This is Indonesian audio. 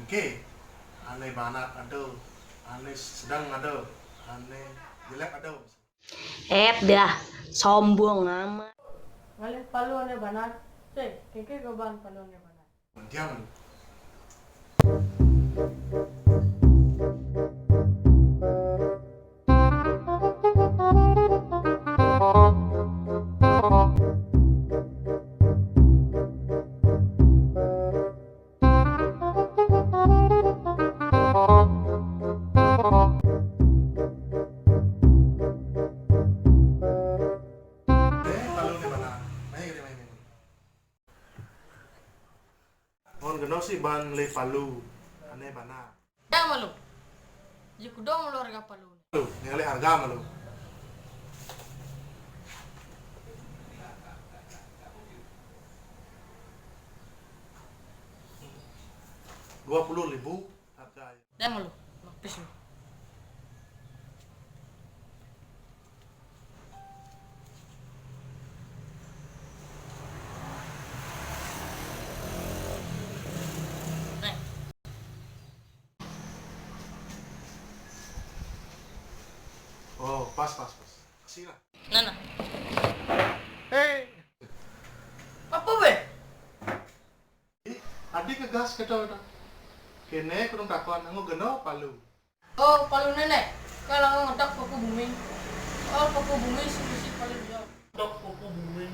bangke, aneh banget ada, aneh sedang ada, aneh jelek ada. Dah, sombong amat. Ngalih palu aneh banat. Keke keban palu aneh banat. Diam. Kenapa sih ban le palu aneh bana Dah malu. Jiku dong lu harga palu. lu nilai harga malu 20.000 harga. Dah malu. Makpis lu. Oh, pas. Kasih lah. Nana. Hey, Apa be? adik ngegas kita udah. Kene kurang takon aku geno palu. Oh, palu nenek. Kalau ngedak paku bumi. Oh, paku bumi sih palu jauh. Dok pupu bumi.